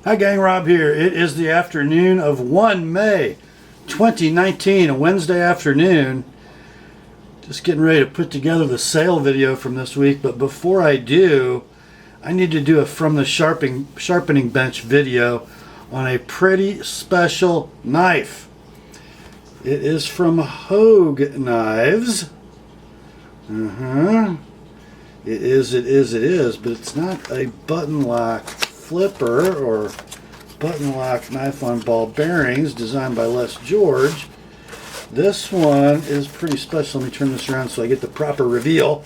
Hi gang, Rob here. It is the afternoon of 1 May 2019, a Wednesday afternoon. Just getting ready to put together the sale video from this week, but before I do, I need to do a from the sharpening bench video on a pretty special knife. It is from Hogue Knives. It is, but it's not a button lock flipper or button lock knife on ball bearings designed by Les George. This one is pretty special. Let me turn this around so I get the proper reveal.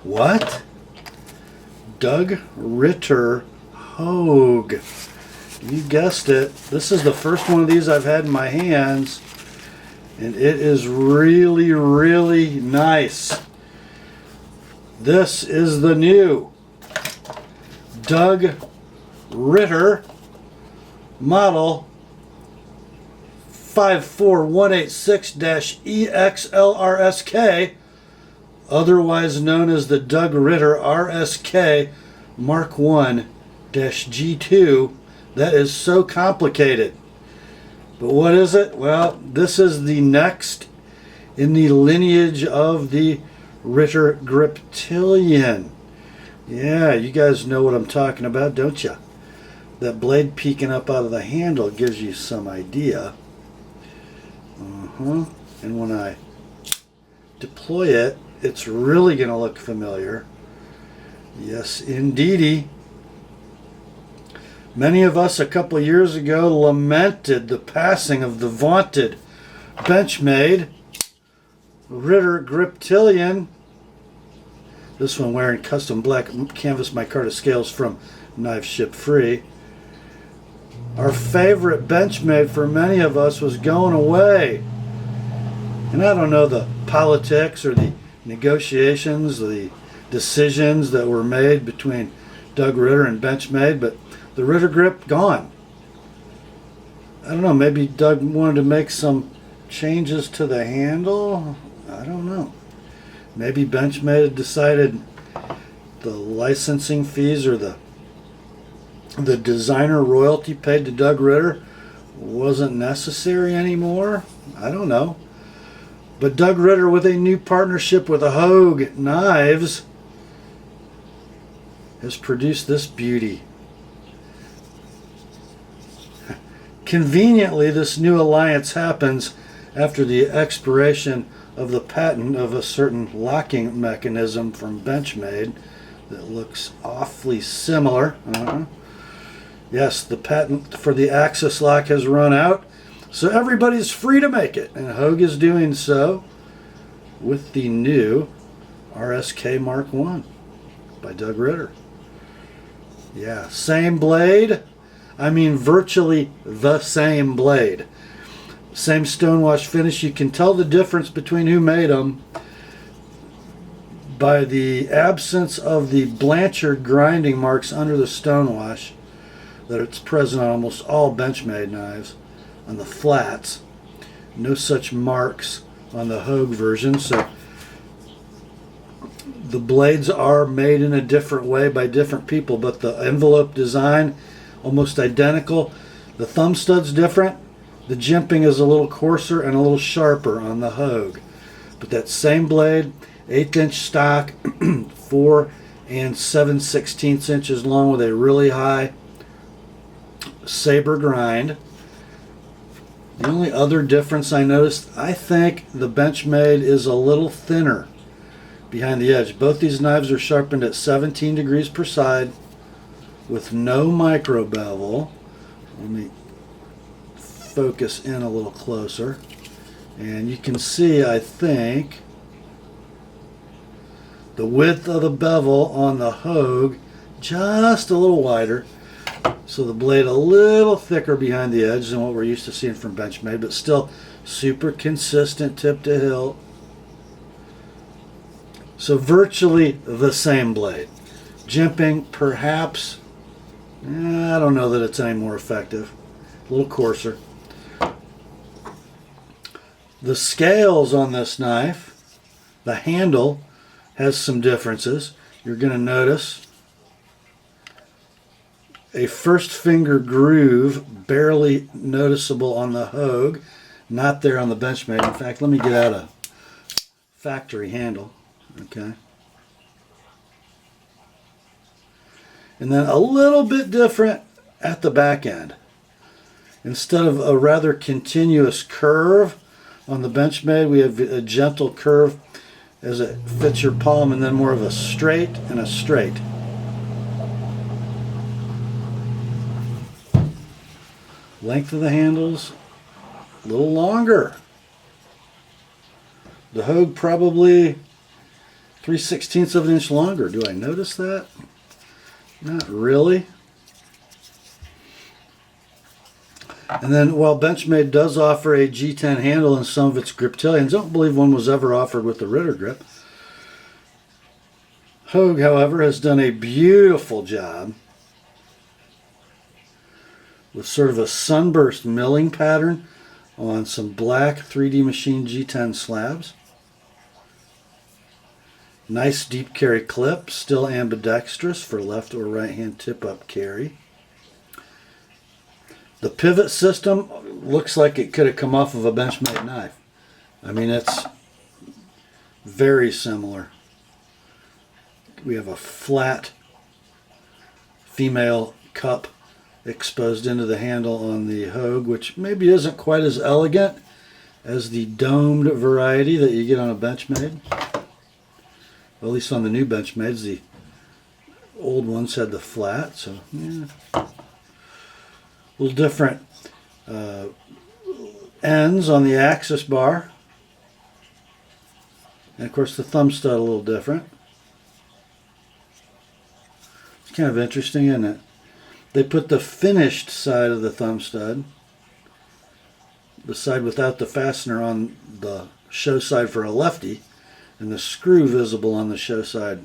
What? Doug Ritter Hogue. You guessed it. This is the first one of these I've had in my hands, and it is really, really nice. This is the new Doug Ritter model 54186-EXL RSK, otherwise known as the Doug Ritter RSK MK1-G2. That is so complicated. But what is it? Well, this is the next in the lineage of the Ritter Griptilian. Yeah, you guys know what I'm talking about, don't you? That blade peeking up out of the handle gives you some idea. And when I deploy it, it's really going to look familiar. Yes, indeedy. Many of us a couple of years ago lamented the passing of the vaunted Benchmade Ritter Griptilian. This one wearing custom black canvas micarta scales from Knife Ship Free. Our favorite Benchmade for many of us was going away. And I don't know the politics or the negotiations, the decisions that were made between Doug Ritter and Benchmade, but the Ritter Grip gone. I don't know, maybe Doug wanted to make some changes to the handle. I don't know. Maybe Benchmade had decided the licensing fees or the designer royalty paid to Doug Ritter wasn't necessary anymore. I don't know. But Doug Ritter, with a new partnership with the Hogue Knives, has produced this beauty. Conveniently, this new alliance happens after the expiration of the patent of a certain locking mechanism from Benchmade that looks awfully similar. Yes, the patent for the axis lock has run out, so everybody's free to make it, and Hogue is doing so with the new RSK MK1 by Doug Ritter. Yeah, same blade. I mean, virtually the same blade. Same stonewash finish. You can tell the difference between who made them by the absence of the Blanchard grinding marks under the stonewash that it's present on almost all Benchmade knives on the flats. No such marks on the Hogue version, so the blades are made in a different way by different people, but the envelope design almost identical. The thumb stud's different. The jimping is a little coarser and a little sharper on the Hogue. But that same blade, 1/8 inch stock, 4 7/16 inches long with a really high saber grind. The only other difference I noticed, I think the Benchmade is a little thinner behind the edge. Both these knives are sharpened at 17 degrees per side with no micro bevel. Let me focus in a little closer, and you can see, I think, the width of the bevel on the Hogue just a little wider, so the blade a little thicker behind the edge than what we're used to seeing from Benchmade, but still super consistent tip to hilt. So virtually the same blade. Jimping, perhaps, I don't know that it's any more effective. A little coarser. The scales on this knife, the handle has some differences. you're going to notice a first finger groove, barely noticeable on the Hogue, not there on the Benchmade. In fact, let me get out a factory handle. Okay. And then a little bit different at the back end. Instead of a rather continuous curve on the Benchmade, we have a gentle curve as it fits your palm, and then more of a straight and a straight. Length of the handles, a little longer. The Hogue probably 3/16 of an inch longer. Do I notice that? Not really. And then while Benchmade does offer a G10 handle in some of its griptilians, I don't believe one was ever offered with the Ritter grip. Hogue, however, has done a beautiful job with sort of a sunburst milling pattern on some black 3D machine G10 slabs. Nice deep carry clip, still ambidextrous for left or right hand tip up carry. The pivot system looks like it could have come off of a Benchmade knife. I mean, it's very similar. We have a flat female cup exposed into the handle on the Hogue, which maybe isn't quite as elegant as the domed variety that you get on a Benchmade. Well, at least on the new Benchmades, the old ones had the flat, so yeah. A little different ends on the axis bar. And of course the thumb stud a little different. It's kind of interesting, isn't it? They put the finished side of the thumb stud, the side without the fastener, on the show side for a lefty, and the screw visible on the show side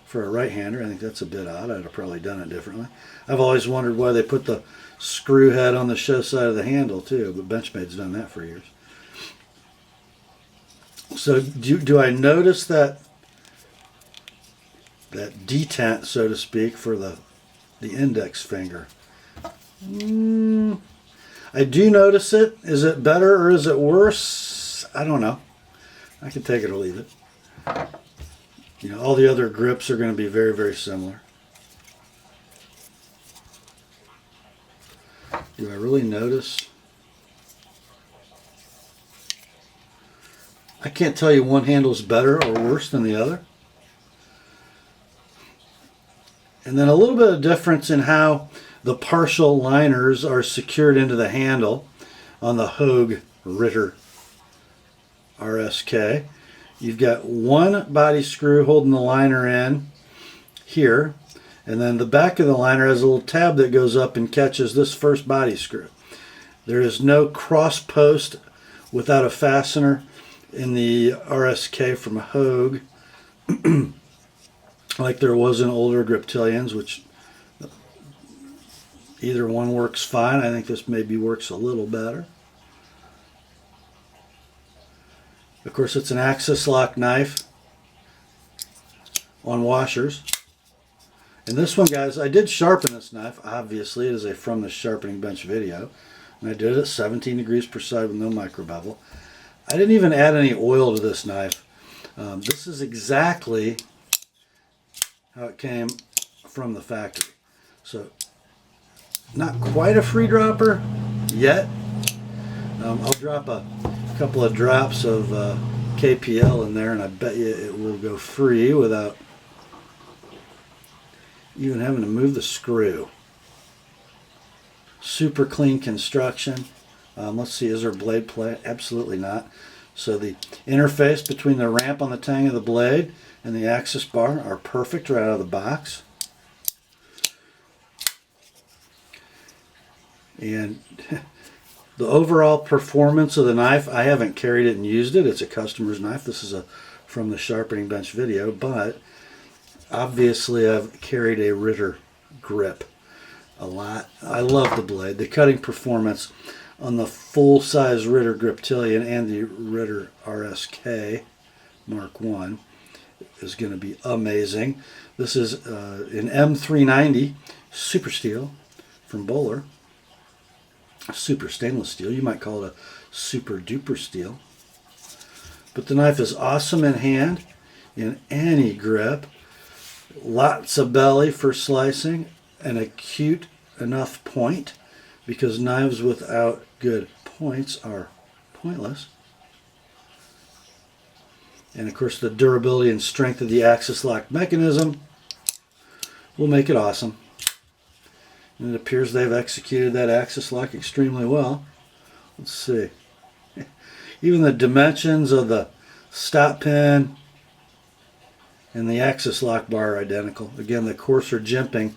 for a right-hander. I think that's a bit odd. I'd have probably done it differently. I've always wondered why they put the screw head on the show side of the handle too, but Benchmade's done that for years. So do I notice that detent, so to speak, for the index finger? I do notice it. Is it better or is it worse? I don't know. I can take it or leave it. You know, all the other grips are going to be very, very similar. Do I really notice? I can't tell you one handle's better or worse than the other. And then a little bit of difference in how the partial liners are secured into the handle on the Hogue Ritter RSK. You've got one body screw holding the liner in here, and then the back of the liner has a little tab that goes up and catches this first body screw. There is no cross post without a fastener in the RSK from Hogue like there was in older griptilians, which either one works fine. I think this maybe works a little better. Of course, it's an axis lock knife on washers. And this one, guys, I did sharpen this knife. Obviously, it is a From the Sharpening Bench video. And I did it at 17 degrees per side with no micro bevel. I didn't even add any oil to this knife. This is exactly how it came from the factory. So, not quite a free dropper yet. I'll drop a couple of drops of KPL in there, and I bet you it will go free without even having to move the screw. Super clean construction. Let's see, is there blade play? Absolutely not. So the interface between the ramp on the tang of the blade and the axis bar are perfect right out of the box. And the overall performance of the knife, I haven't carried it and used it. It's a customer's knife. This is a From the Sharpening Bench video, but obviously I've carried a Ritter grip a lot. I love the blade. The cutting performance on the full-size Ritter griptilian and the Ritter RSK Mark 1 is going to be amazing. This is an M390 super steel from Bowler. Super stainless steel. You might call it a super duper steel. But the knife is awesome in hand, in any grip. Lots of belly for slicing, an acute enough point, because knives without good points are pointless. And of course the durability and strength of the axis lock mechanism will make it awesome. And it appears they've executed that axis lock extremely well. Let's see. Even the dimensions of the stop pin and the axis lock bar are identical. Again, the coarser jimping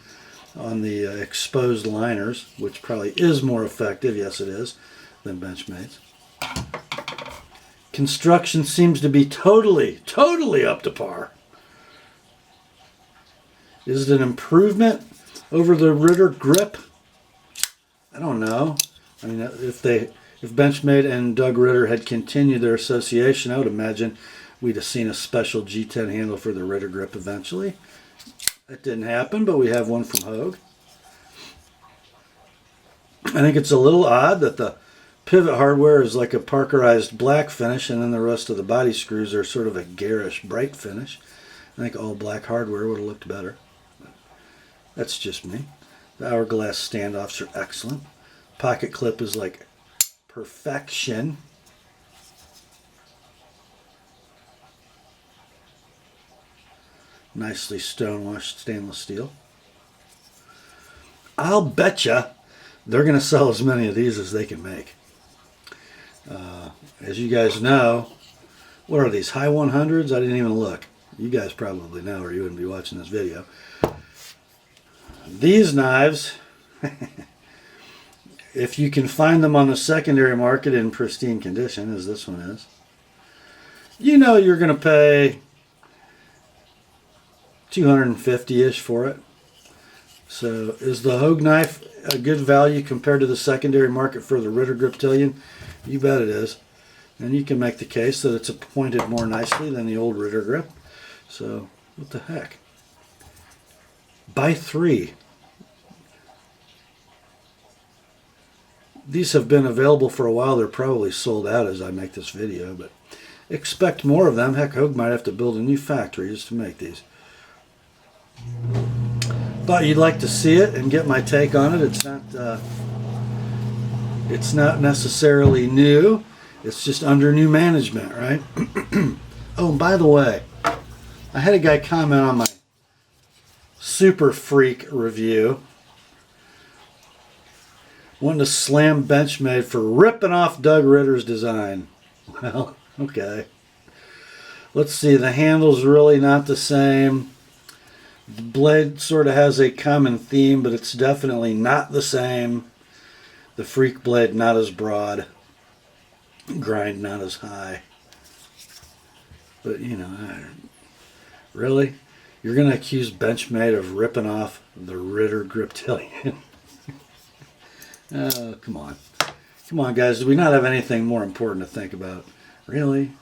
on the exposed liners, which probably is more effective, yes it is, than Benchmade's. Construction seems to be totally up to par. Is it an improvement over the Ritter grip? I don't know. I mean, if Benchmade and Doug Ritter had continued their association, I would imagine we'd have seen a special G10 handle for the Ritter grip eventually. That didn't happen, but we have one from Hogue. I think it's a little odd that the pivot hardware is like a Parkerized black finish, and then the rest of the body screws are sort of a garish bright finish. I think all black hardware would have looked better. That's just me. The hourglass standoffs are excellent. Pocket clip is like perfection. Nicely stonewashed stainless steel. I'll betcha they're going to sell as many of these as they can make. As you guys know, what are these, high 100s? I didn't even look. You guys probably know, or you wouldn't be watching this video. These knives, if you can find them on the secondary market in pristine condition, as this one is, you know you're going to pay $250-ish for it. So is the Hogue knife a good value compared to the secondary market for the Ritter Griptilian? You bet it is. And you can make the case that it's pointed more nicely than the old Ritter grip. So what the heck? Buy 3. These have been available for a while. They're probably sold out as I make this video, but expect more of them. Heck, Hogue might have to build a new factory just to make these. Thought you'd like to see it and get my take on it. It's not necessarily new. It's just under new management, right? Oh, and by the way, I had a guy comment on my Super Freak review, wanting to slam Benchmade for ripping off Doug Ritter's design. Well, okay. Let's see, the handle's really not the same. The blade sort of has a common theme, but it's definitely not the same. The Freak blade not as broad, grind not as high. But, you know, really? You're going to accuse Benchmade of ripping off the Ritter Griptilian? Oh, come on. Come on, guys. Do we not have anything more important to think about? Really?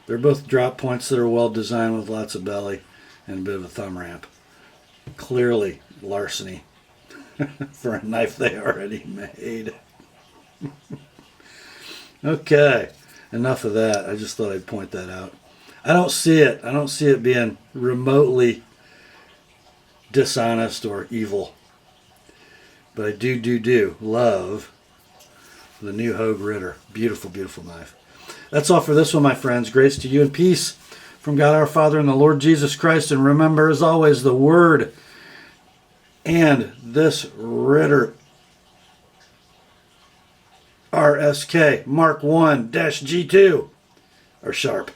They're both drop points that are well designed with lots of belly and a bit of a thumb ramp. Clearly larceny for a knife they already made. Okay, enough of that. I just thought I'd point that out. I don't see it. I don't see it being remotely dishonest or evil. But I do love the new Hogue Ritter. Beautiful, beautiful knife. That's all for this one, my friends. Grace to you and peace from God our Father and the Lord Jesus Christ. And remember, as always, the Word and this Ritter RSK Mark 1-G2 are sharp.